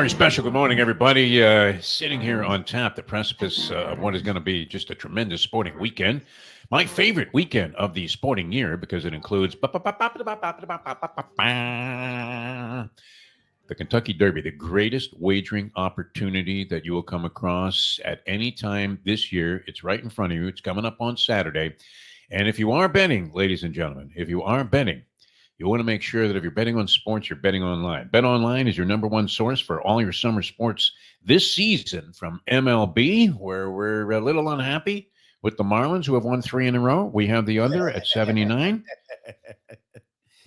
Very special good morning, everybody. Sitting here on tap, the precipice of what is going to be just a tremendous sporting weekend. My favorite weekend of the sporting year because it includes the Kentucky Derby, the greatest wagering opportunity that you will come across at any time this year. It's right in front of you. It's coming up on Saturday. And if you are betting, ladies and gentlemen, if you are betting, you want to make sure that if you're betting on sports, you're betting online. Bet Online is your number one source for all your summer sports this season from MLB, where we're a little unhappy with the Marlins, who have won 3 in a row. We have the under at 79.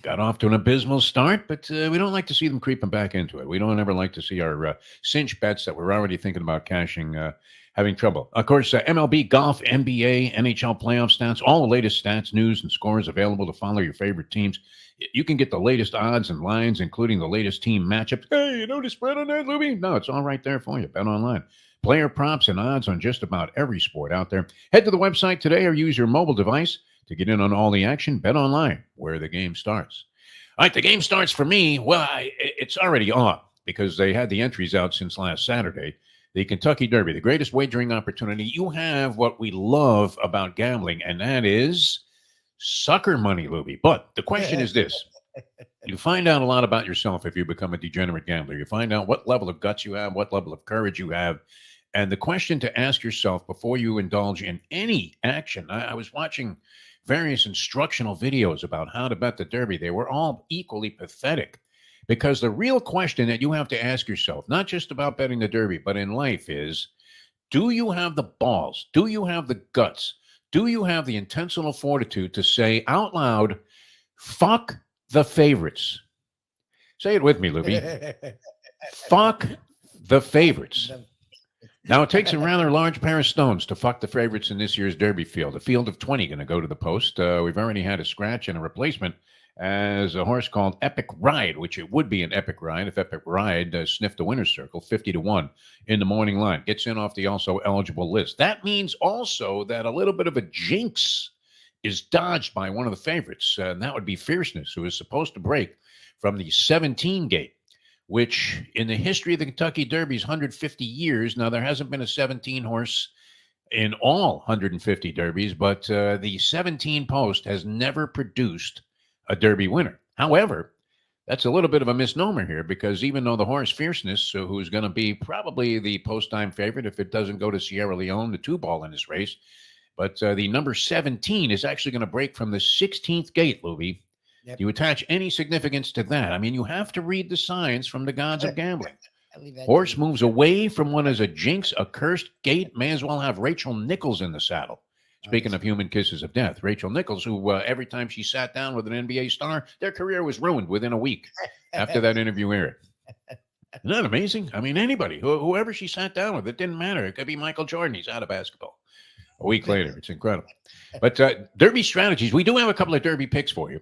Got off to an abysmal start, but we don't like to see them creeping back into it. We don't ever like to see our cinch bets that we're already thinking about cashing having trouble. Of course, MLB, golf, NBA, NHL playoff stats, all the latest stats, news, and scores available to follow your favorite teams. You can get the latest odds and lines, including the latest team matchups. Hey, you know the spread on that, Lubie? No, it's all right there for you. Bet Online. Player props and odds on just about every sport out there. Head to the website today or use your mobile device to get in on all the action. Bet Online, where the game starts. All right, the game starts for me. Well, it's already on because they had the entries out since last Saturday. The Kentucky Derby, the greatest wagering opportunity. You have what we love about gambling, and that is sucker money, Lubie. But the question is this. You find out a lot about yourself if you become a degenerate gambler. You find out what level of guts you have, what level of courage you have. And the question to ask yourself before you indulge in any action, I was watching various instructional videos about how to bet the Derby. They were all equally pathetic because the real question that you have to ask yourself, not just about betting the Derby, but in life is, do you have the balls? Do you have the guts? Do you have the intentional fortitude to say out loud, fuck the favorites? Say it with me, Lubie. Fuck the favorites. Now, it takes a rather large pair of stones to fuck the favorites in this year's Derby field. A field of 20 going to go to the post. We've already had a scratch and a replacement as a horse called Epic Ride, which it would be an Epic Ride if Epic Ride sniffed the winner's circle, 50-1 in the morning line. Gets in off the also eligible list. That means also that a little bit of a jinx is dodged by one of the favorites, and that would be Fierceness, who is supposed to break from the 17 gate, which in the history of the Kentucky Derby is 150 years. Now, there hasn't been a 17 horse in all 150 Derbies, but the 17 post has never produced a Derby winner. However, that's a little bit of a misnomer here because even though the horse Fierceness, who's going to be probably the post-time favorite if it doesn't go to Sierra Leone, the 2-ball in this race, but the number 17 is actually going to break from the 16th gate, Lubie. Yep. Do you attach any significance to that? I mean, you have to read the signs from the gods of gambling. Horse moves away from what is a jinx, a cursed gate. May as well have Rachel Nichols in the saddle. Speaking of human kisses of death, Rachel Nichols, who every time she sat down with an NBA star, their career was ruined within a week after that interview aired. Isn't that amazing? I mean, anybody, whoever she sat down with, it didn't matter. It could be Michael Jordan. He's out of basketball. A week later. It's incredible. But Derby strategies, we do have a couple of Derby picks for you.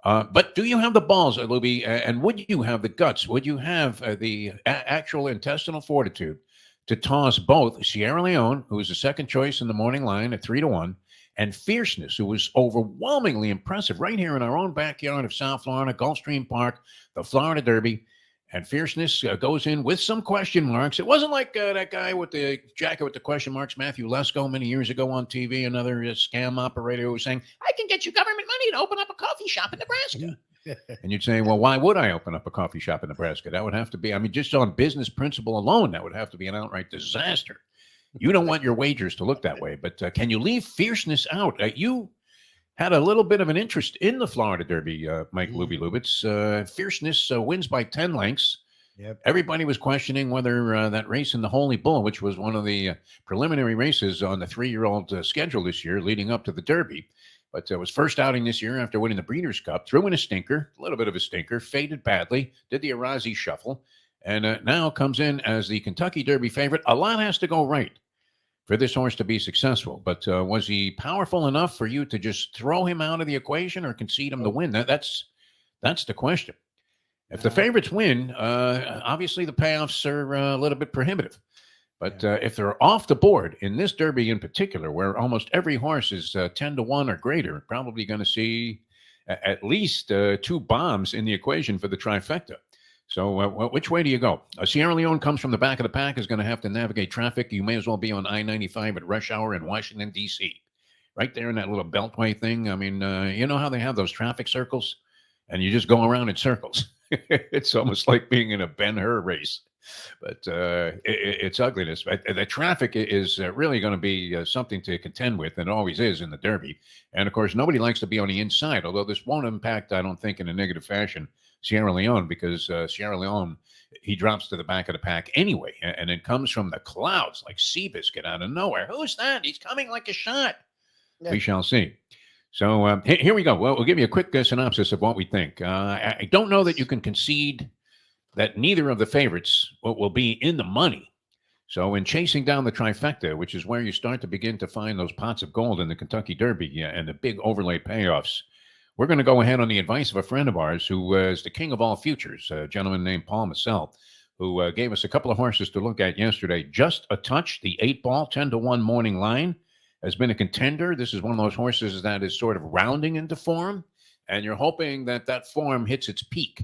But do you have the balls, Lubie, and would you have the guts? Would you have the actual intestinal fortitude to toss both Sierra Leone, who was the second choice in the morning line at 3-1, and Fierceness, who was overwhelmingly impressive right here in our own backyard of South Florida, Gulfstream Park, the Florida Derby? And Fierceness goes in with some question marks. It wasn't like that guy with the jacket with the question marks, Matthew Lesko, many years ago on TV, another scam operator who was saying, I can get you government money to open up a coffee shop in Nebraska. And you'd say, well, why would I open up a coffee shop in Nebraska? That would have to be, I mean, just on business principle alone, that would have to be an outright disaster. You don't want your wagers to look that way. But can you leave Fierceness out? You had a little bit of an interest in the Florida Derby, Mike Lubie Lubitz. Fierceness wins by 10 lengths. Yep. Everybody was questioning whether that race in the Holy Bull, which was one of the preliminary races on the 3-year-old schedule this year leading up to the Derby, but was first outing this year after winning the Breeders' Cup, threw in a stinker, a little bit of a stinker, faded badly, did the Arazi shuffle, and now comes in as the Kentucky Derby favorite. A lot has to go right for this horse to be successful, but was he powerful enough for you to just throw him out of the equation or concede him the win? That's the question. If the favorites win, obviously the payoffs are a little bit prohibitive. But if they're off the board, in this Derby in particular, where almost every horse is 10-1 or greater, probably going to see at least 2 bombs in the equation for the trifecta. So, which way do you go? Sierra Leone comes from the back of the pack, is going to have to navigate traffic. You may as well be on I-95 at rush hour in Washington, D.C., right there in that little beltway thing. I mean, you know how they have those traffic circles, and you just go around in circles. It's almost like being in a Ben-Hur race, but it's ugliness. But the traffic is really going to be something to contend with, and it always is in the Derby. And of course, nobody likes to be on the inside, although this won't impact, I don't think, in a negative fashion, Sierra Leone, because Sierra Leone, he drops to the back of the pack anyway, and it comes from the clouds like Seabiscuit out of nowhere. Who's that? He's coming like a shot. Yeah. We shall see. So here we go. Well, we'll give you a quick synopsis of what we think. I don't know that you can concede that neither of the favorites will be in the money. So in chasing down the trifecta, which is where you start to begin to find those pots of gold in the Kentucky Derby and the big overlay payoffs, we're going to go ahead on the advice of a friend of ours who is the king of all futures, a gentleman named Paul Massell, who gave us a couple of horses to look at yesterday. Just a Touch, the 8-ball, 10-1 morning line, has been a contender. This is one of those horses that is sort of rounding into form, and you're hoping that that form hits its peak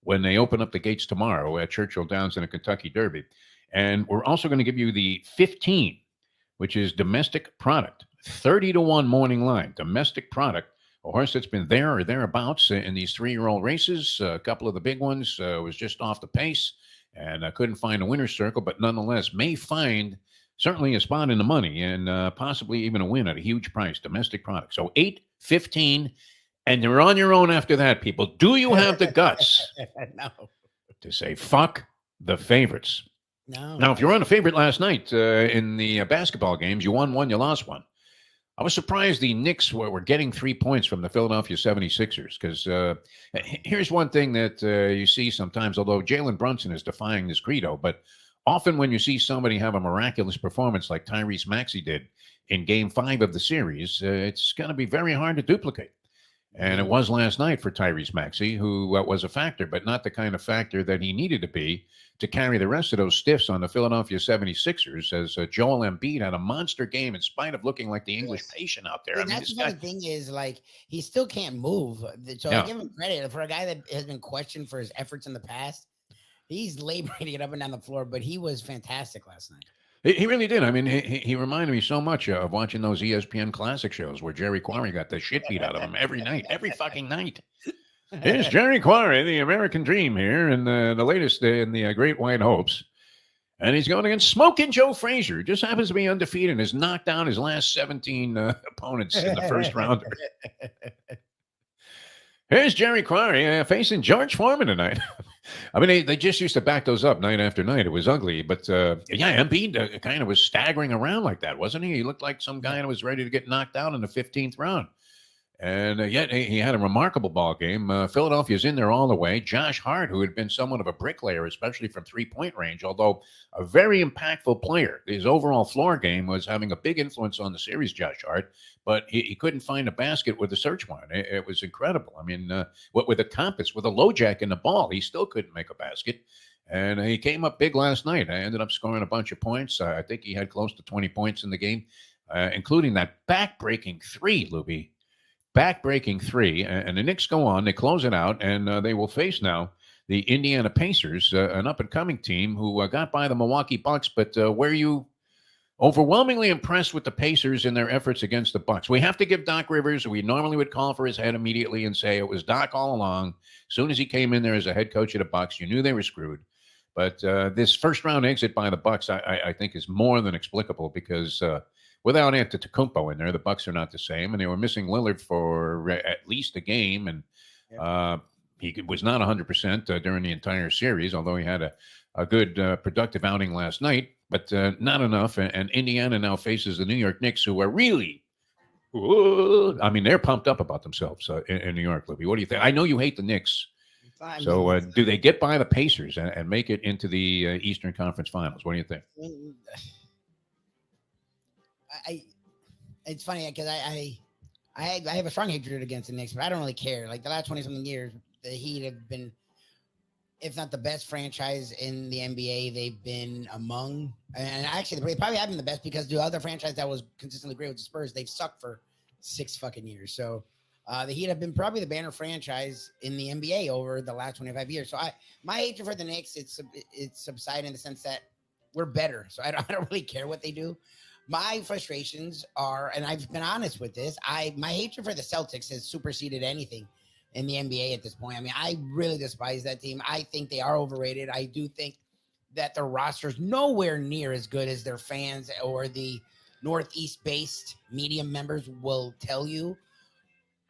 when they open up the gates tomorrow at Churchill Downs in a Kentucky Derby. And we're also going to give you the 15, which is Domestic Product, 30-1 morning line, Domestic Product, a horse that's been there or thereabouts in these 3-year-old races. A couple of the big ones was just off the pace, and I couldn't find a winner's circle, but nonetheless may find certainly a spot in the money and possibly even a win at a huge price, Domestic Product. So 8, 15, and you're on your own after that, people. Do you have the guts No. to say, fuck the favorites? No. Now, if you're on a favorite last night in the basketball games, you won one, you lost one. I was surprised the Knicks were getting 3 points from the Philadelphia 76ers because here's one thing that you see sometimes, although Jalen Brunson is defying this credo, but often when you see somebody have a miraculous performance like Tyrese Maxey did in Game 5 of the series, it's going to be very hard to duplicate. And it was last night for Tyrese Maxey, who was a factor, but not the kind of factor that he needed to be to carry the rest of those stiffs on the Philadelphia 76ers, as Joel Embiid had a monster game in spite of looking like the English patient out there. And that's the funny thing is, like, he still can't move. So I give him credit for a guy that has been questioned for his efforts in the past. He's laboring to get up and down the floor, but he was fantastic last night. He really did. I mean, he reminded me so much of watching those ESPN classic shows where Jerry Quarry got the shit beat out of him every night, every fucking night. Here's Jerry Quarry, the American Dream here, and the latest in the Great White Hopes. And he's going against Smoking Joe Frazier. Just happens to be undefeated and has knocked down his last 17 opponents in the first rounder. Here's Jerry Quarry facing George Foreman tonight. I mean, they just used to back those up night after night. It was ugly. But, yeah, Embiid kind of was staggering around like that, wasn't he? He looked like some guy that was ready to get knocked out in the 15th round. And yet he had a remarkable ball game. Philadelphia's in there all the way. Josh Hart, who had been somewhat of a bricklayer, especially from three-point range, although a very impactful player. His overall floor game was having a big influence on the series, Josh Hart, but he couldn't find a basket with a search warrant. It was incredible. I mean, with a compass, with a low jack in the ball, he still couldn't make a basket. And he came up big last night. I ended up scoring a bunch of points. I think he had close to 20 points in the game, including that back-breaking three, Lubie. Back-breaking three, and the Knicks go on. They close it out, and they will face now the Indiana Pacers, an up-and-coming team who got by the Milwaukee Bucks, but were you overwhelmingly impressed with the Pacers in their efforts against the Bucks? We have to give Doc Rivers, we normally would call for his head immediately and say it was Doc all along. As soon as he came in there as a head coach of the Bucks, you knew they were screwed. But this first-round exit by the Bucks, I think, is more than explicable because without Antetokounmpo in there, the Bucks are not the same, and they were missing Lillard for at least a game, and he was not 100% during the entire series, although he had a good productive outing last night, but not enough. And Indiana now faces the New York Knicks, who are really, I mean, they're pumped up about themselves in New York, Libby. What do you think? I know you hate the Knicks. So do they get by the Pacers and make it into the Eastern Conference Finals? What do you think? It's funny because I have a strong hatred against the Knicks, but I don't really care. Like the last 20-something years, the Heat have been, if not the best franchise in the NBA, they've been among, and actually they probably have been the best because the other franchise that was consistently great with the Spurs, they've sucked for 6 fucking years. So The Heat have been probably the banner franchise in the NBA over the last 25 years. So my hatred for the Knicks, it's subsided in the sense that we're better. So I don't really care what they do. My frustrations are, and I've been honest with this, my hatred for the Celtics has superseded anything in the NBA at this point. I mean, I really despise that team. I think they are overrated. I do think that their roster's nowhere near as good as their fans or the Northeast-based media members will tell you.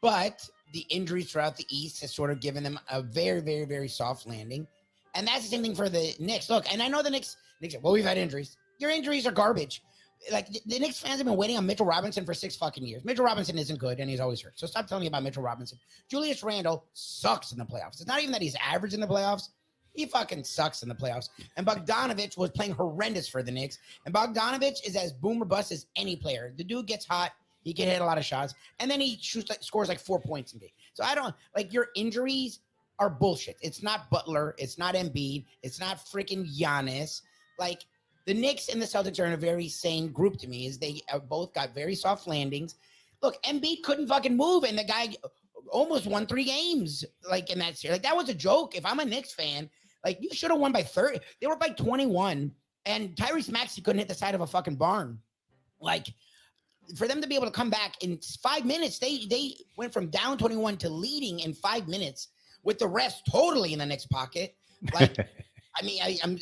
But the injuries throughout the East has sort of given them a very, very, very soft landing. And that's the same thing for the Knicks. Look, and I know the Knicks, well, we've had injuries. Your injuries are garbage. Like the Knicks fans have been waiting on Mitchell Robinson for 6 fucking years. Mitchell Robinson isn't good, and he's always hurt. So stop telling me about Mitchell Robinson. Julius Randle sucks in the playoffs. It's not even that he's average in the playoffs. He fucking sucks in the playoffs. And Bogdanovich was playing horrendous for the Knicks. And Bogdanovich is as boom or bust as any player. The dude gets hot. He can hit a lot of shots. And then he scores like 4 points in a game. So I don't, like, your injuries are bullshit. It's not Butler. It's not Embiid. It's not freaking Giannis. Like, the Knicks and the Celtics are in a very same group to me, is they both got very soft landings. Look, Embiid couldn't fucking move, and the guy almost won 3 games, like, in that series. Like, that was a joke. If I'm a Knicks fan, like, you should have won by 30. They were by 21, and Tyrese Maxey couldn't hit the side of a fucking barn. Like, for them to be able to come back in 5 minutes, they went from down 21 to leading in 5 minutes with the refs totally in the Knicks pocket. Like, I mean, I'm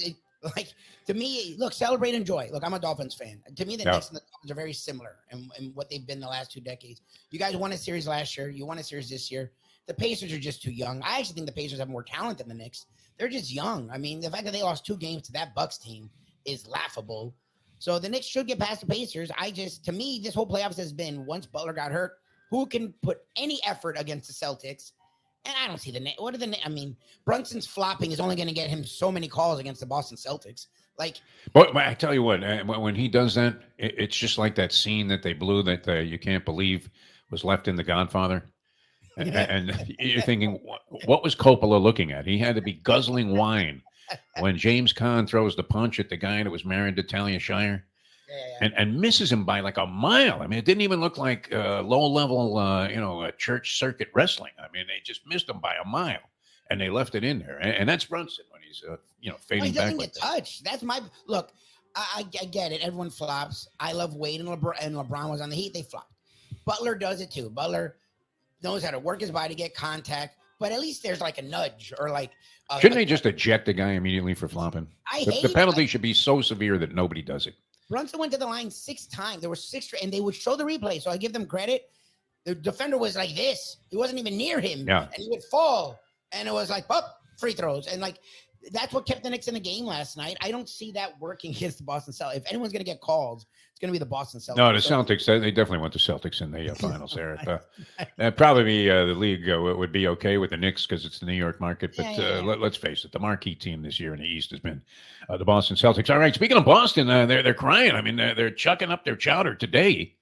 like, to me, look, celebrate, enjoy. Look, I'm a Dolphins fan. To me, the Knicks and the Dolphins are very similar in what they've been the last 2 decades. You guys won a series last year. You won a series this year. The Pacers are just too young. I actually think the Pacers have more talent than the Knicks. They're just young. I mean, the fact that they lost 2 games to that Bucks team is laughable. So the Knicks should get past the Pacers. To me, this whole playoffs has been, once Butler got hurt, who can put any effort against the Celtics? And I don't see I mean, Brunson's flopping is only going to get him so many calls against the Boston Celtics. Like, but I tell you what, when he does that, it's just like that scene that they blew that you can't believe was left in The Godfather. And you're thinking, what was Coppola looking at? He had to be guzzling wine when James Caan throws the punch at the guy that was married to Talia Shire. And misses him by like a mile. I mean, it didn't even look like low-level, church circuit wrestling. I mean, they just missed him by a mile, and they left it in there. And that's Brunson when he's, fading back. He doesn't get touched. That's my look. I get it. Everyone flops. I love Wade and LeBron was on the Heat. They flopped. Butler does it too. Butler knows how to work his body, get contact, but at least there's like a nudge or like. Shouldn't they just eject the guy immediately for flopping? The penalty should be so severe that nobody does it. Brunson went to the line 6 times. There were 6, and they would show the replay. So I give them credit. The defender was like this. He wasn't even near him. Yeah. And he would fall. And it was like, free throws. And like, that's what kept the Knicks in the game last night. I don't see that working against the Boston Celtics. If anyone's going to get calls, it's going to be the Boston Celtics. No, the Celtics, they definitely want the Celtics in the finals there. Probably the league would be okay with the Knicks because it's the New York market. But let's face it, the marquee team this year in the East has been the Boston Celtics. All right, speaking of Boston, they're crying. I mean, they're chucking up their chowder today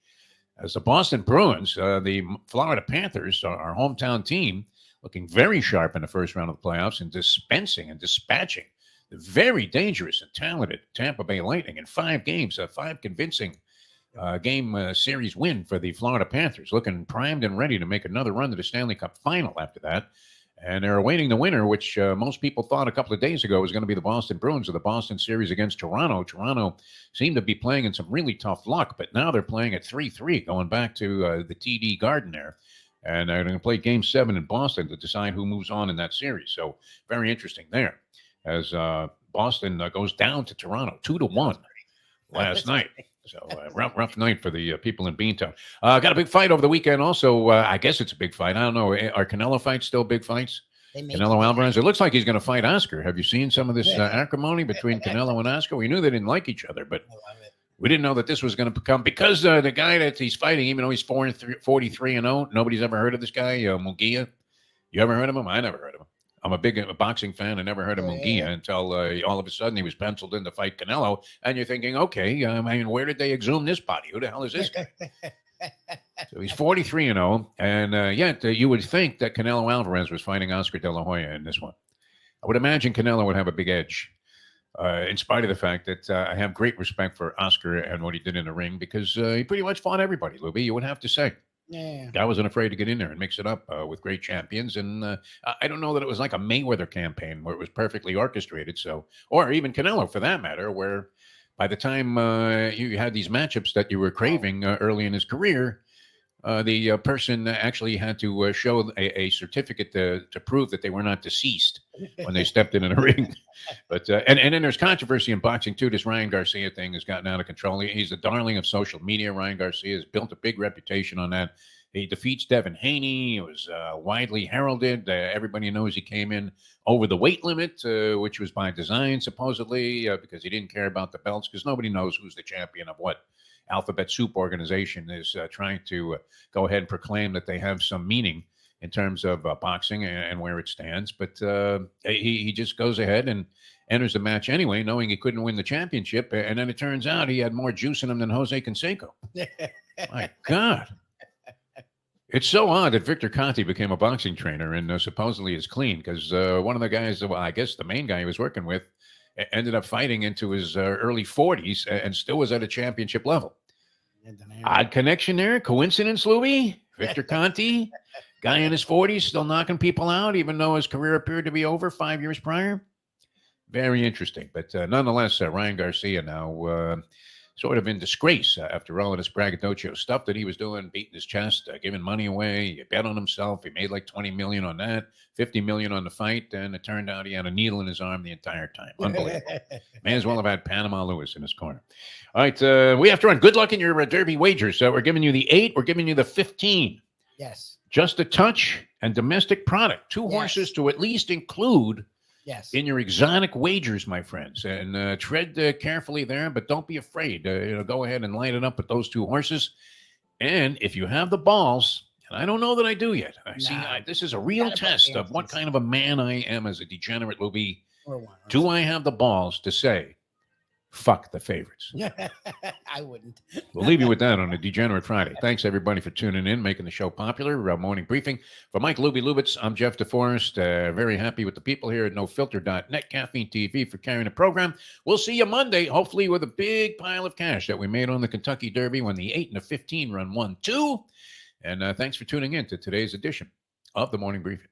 as the Boston Bruins, the Florida Panthers, our hometown team, looking very sharp in the first round of the playoffs and dispensing and dispatching the very dangerous and talented Tampa Bay Lightning in 5 games, 5 convincing game series win for the Florida Panthers, looking primed and ready to make another run to the Stanley Cup final after that. And they're awaiting the winner, which most people thought a couple of days ago was going to be the Boston Bruins of the Boston series against Toronto. Toronto seemed to be playing in some really tough luck, but now they're playing at 3-3, going back to the TD Garden there. And they're going to play Game 7 in Boston to decide who moves on in that series. So very interesting there as Boston goes down to Toronto 2-1 last night. So rough night for the people in Beantown. Got a big fight over the weekend also. I guess it's a big fight. I don't know. Are Canelo fights still big fights? Canelo Alvarez. It looks like he's going to fight Oscar. Have you seen some of this acrimony between Canelo and Oscar? We knew they didn't like each other, but we didn't know that this was going to become, because the guy that he's fighting, even though he's 43-0, nobody's ever heard of this guy, Munguia. You ever heard of him? I never heard of him. I'm a big boxing fan. I never heard of Munguia until all of a sudden he was penciled in to fight Canelo. And you're thinking, okay, I mean, where did they exhume this body? Who the hell is this guy? So he's 43-0. And yet you would think that Canelo Alvarez was fighting Oscar De La Hoya in this one. I would imagine Canelo would have a big edge. In spite of the fact that I have great respect for Oscar and what he did in the ring, because he pretty much fought everybody, Lubie, you would have to say. Yeah. Guy wasn't afraid to get in there and mix it up with great champions. And I don't know that it was like a Mayweather campaign where it was perfectly orchestrated. So, or even Canelo for that matter, where by the time you had these matchups that you were craving early in his career, the person actually had to show a certificate to prove that they were not deceased when they stepped in a ring. But and then there's controversy in boxing too. This Ryan Garcia thing has gotten out of control. He's the darling of social media. Ryan Garcia has built a big reputation on that. He defeats Devin Haney. It was widely heralded. Everybody knows he came in over the weight limit, which was by design, supposedly, because he didn't care about the belts, because nobody knows who's the champion of what. Alphabet Soup organization is trying to go ahead and proclaim that they have some meaning in terms of boxing and where it stands. But he just goes ahead and enters the match anyway, knowing he couldn't win the championship. And then it turns out he had more juice in him than Jose Canseco. My God. It's so odd that Victor Conti became a boxing trainer and supposedly is clean, because one of the guys, well, I guess the main guy he was working with, ended up fighting into his early 40s and still was at a championship level. Odd connection there. Coincidence, Lubie? Victor Conti, guy in his 40s, still knocking people out, even though his career appeared to be over 5 years prior. Very interesting. But nonetheless, Ryan Garcia now sort of in disgrace after all of this braggadocio stuff that he was doing, beating his chest, giving money away. He bet on himself. He made like $20 million on that, $50 million on the fight, and it turned out he had a needle in his arm the entire time. Unbelievable. May as well have had Panama Lewis in his corner. All right, we have to run. Good luck in your Derby wagers. So we're giving you the 8. We're giving you the 15. Yes. Just a touch and domestic product. 2 horses to at least include. Yes. In your exotic wagers, my friends, and tread carefully there, but don't be afraid. Go ahead and line it up with those 2 horses. And if you have the balls, and I don't know that I do yet. This is a real test of what kind of a man I am as a degenerate, Lubie. Do I have the balls to say, fuck the favorites? I wouldn't. We'll leave you with that on a Degenerate Friday. Thanks, everybody, for tuning in, making the show popular. Morning briefing. For Mike Lubie Lubitz, I'm Jeff DeForest. Very happy with the people here at NoFilter.net, Caffeine TV, for carrying the program. We'll see you Monday, hopefully with a big pile of cash that we made on the Kentucky Derby when the 8 and the 15 run 1-2. And thanks for tuning in to today's edition of the Morning Briefing.